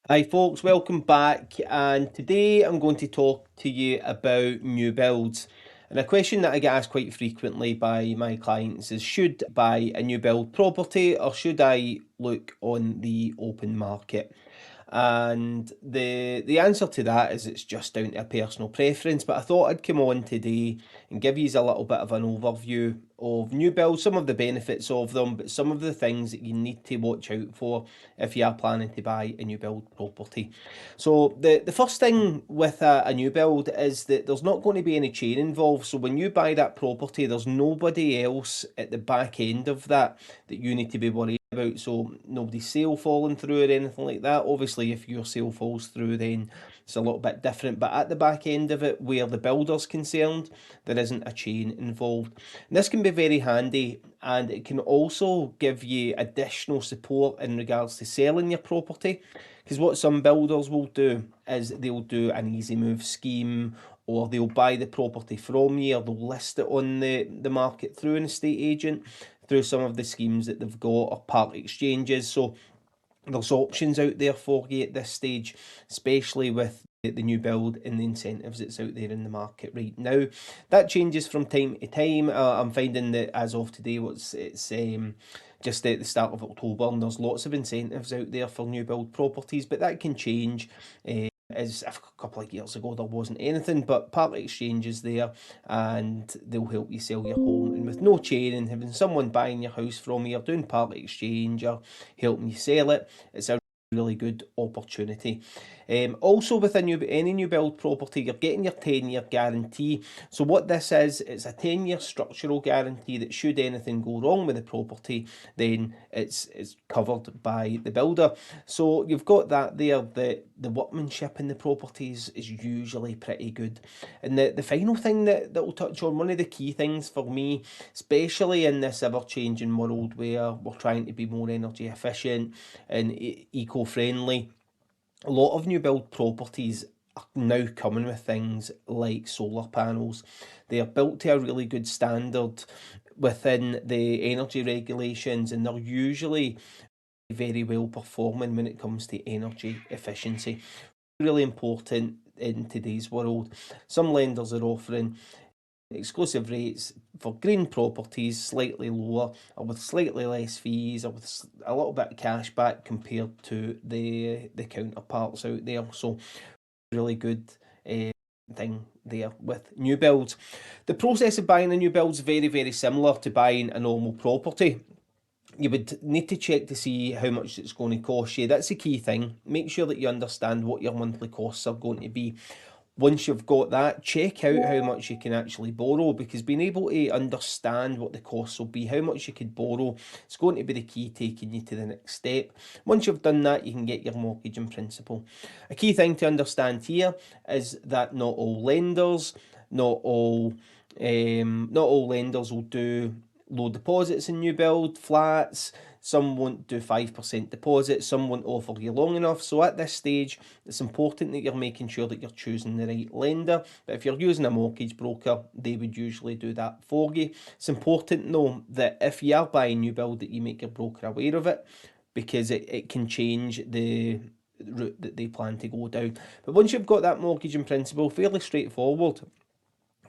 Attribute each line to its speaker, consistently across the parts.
Speaker 1: Hi folks, welcome back, and today I'm going to talk to you about new builds. And a question that I get asked quite frequently by my clients is, should I buy a new build property or should I look on the open market? And the answer to that is it's just down to a personal preference. But I thought I'd come on today and give you a little bit of an overview of new builds, some of the benefits of them, but some of the things that you need to watch out for if you are planning to buy a new build property. So the first thing with a new build is that there's not going to be any chain involved. So when you buy that property, there's nobody else at the back end of that you need to be worried about. So nobody's sale falling through or anything like that. Obviously, if your sale falls through, then it's a little bit different. But at the back end of it, where the builder's concerned, there isn't a chain involved. And this can be very handy, and it can also give you additional support in regards to selling your property. Because what some builders will do is they'll do an easy move scheme, or they'll buy the property from you, or they'll list it on the market through an estate agent, through some of the schemes that they've got, or part exchanges. So there's options out there for you at this stage, especially with the new build and the incentives that's out there in the market right now. That changes from time to time. I'm finding that as of today, it's just at the start of October, and there's lots of incentives out there for new build properties, but that can change. As a couple of years ago there wasn't anything, but part exchange is there, and they'll help you sell your home, and with no chain and having someone buying your house from you or doing part exchange or helping you sell it, it's a really good opportunity. Also with any new build property, you're getting your 10-year guarantee. So what this is, it's a 10-year structural guarantee that should anything go wrong with the property, then it's covered by the builder. So you've got that there. The workmanship in the properties is usually pretty good. And the final thing that we'll touch on, one of the key things for me, especially in this ever-changing world where we're trying to be more energy efficient and eco-friendly, a lot of new build properties are now coming with things like solar panels. They are built to a really good standard within the energy regulations, and they're usually very well performing when it comes to energy efficiency. Really important in today's world. Some lenders are offering exclusive rates for green properties slightly lower, or with slightly less fees, or with a little bit of cash back compared to the counterparts out there. So really good thing there with new builds. The process of buying a new build is very similar to buying a normal property. You would need to check to see how much it's going to cost you. That's the key thing. Make sure that you understand what your monthly costs are going to be. Once you've got that, check out how much you can actually borrow, because being able to understand what the costs will be, how much you could borrow, it's going to be the key taking you to the next step. Once you've done that, you can get your mortgage in principle. A key thing to understand here is that not all not all lenders will do low deposits in new build flats. Some won't do 5% deposit, some won't offer you long enough. So at this stage, it's important that you're making sure that you're choosing the right lender. But if you're using a mortgage broker, they would usually do that for you. It's important though that if you are buying new build, that you make your broker aware of it, because it can change the route that they plan to go down. But once you've got that mortgage in principle, fairly straightforward.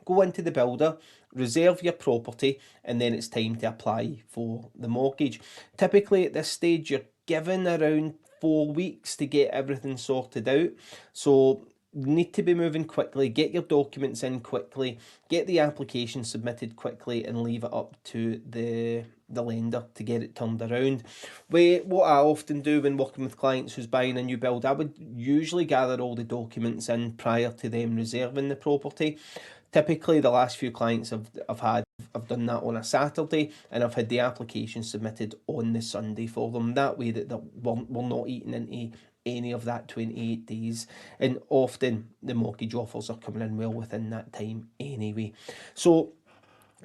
Speaker 1: Go into the builder, reserve your property, and then it's time to apply for the mortgage. Typically at this stage, you're given around 4 weeks to get everything sorted out. So need to be moving quickly, get your documents in quickly, get the application submitted quickly, and leave it up to the lender to get it turned around. What I often do when working with clients who's buying a new build, I would usually gather all the documents in prior to them reserving the property. Typically, the last few clients I've done that on a Saturday, and I've had the application submitted on the Sunday for them. That way that we're not eating into any of that 28 days, and often the mortgage offers are coming in well within that time anyway. So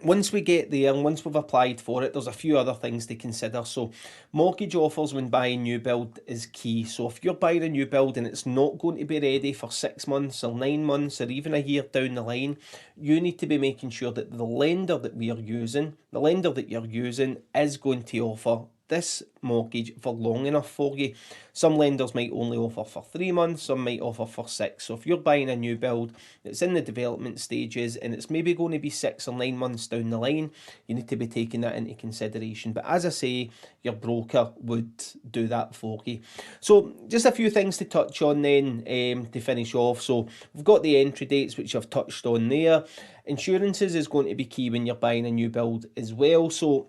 Speaker 1: once we get there and once we've applied for it, there's a few other things to consider. So mortgage offers when buying new build is key. So if you're buying a new build and it's not going to be ready for 6 months or 9 months or even a year down the line, you need to be making sure that the lender that you're using is going to offer this mortgage for long enough for you. Some lenders might only offer for 3 months, some might offer for 6. So if you're buying a new build that's in the development stages and it's maybe going to be 6 or 9 months down the line, you need to be taking that into consideration. But as I say, your broker would do that for you. So just a few things to touch on then to finish off. So we've got the entry dates, which I've touched on there. Insurances is going to be key when you're buying a new build as well. So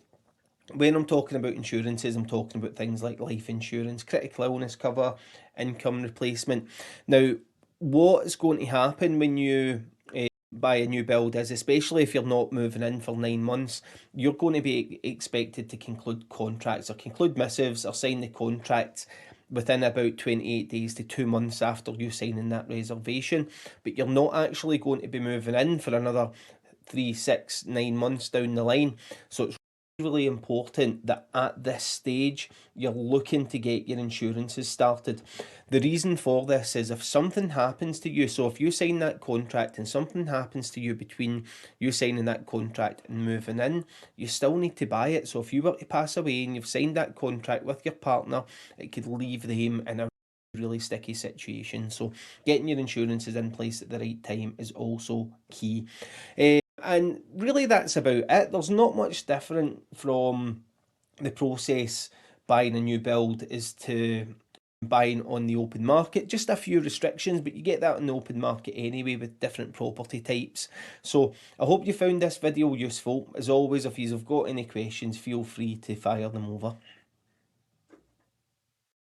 Speaker 1: when I'm talking about insurances, I'm talking about things like life insurance, critical illness cover, income replacement. Now, what's going to happen when you buy a new build is, especially if you're not moving in for 9 months, you're going to be expected to conclude contracts or conclude missives or sign the contract within about 28 days to 2 months after you signing that reservation. But you're not actually going to be moving in for another 3, 6, 9 months down the line. So it's really important that at this stage you're looking to get your insurances started. The reason for this is if something happens to you, so if you sign that contract and something happens to you between you signing that contract and moving in, you still need to buy it. So if you were to pass away and you've signed that contract with your partner, it could leave them in a really sticky situation. So getting your insurances in place at the right time is also key. And really, that's about it. There's not much different from the process buying a new build is to buying on the open market. Just a few restrictions, but you get that on the open market anyway with different property types. So I hope you found this video useful. As always, if you've got any questions, feel free to fire them over.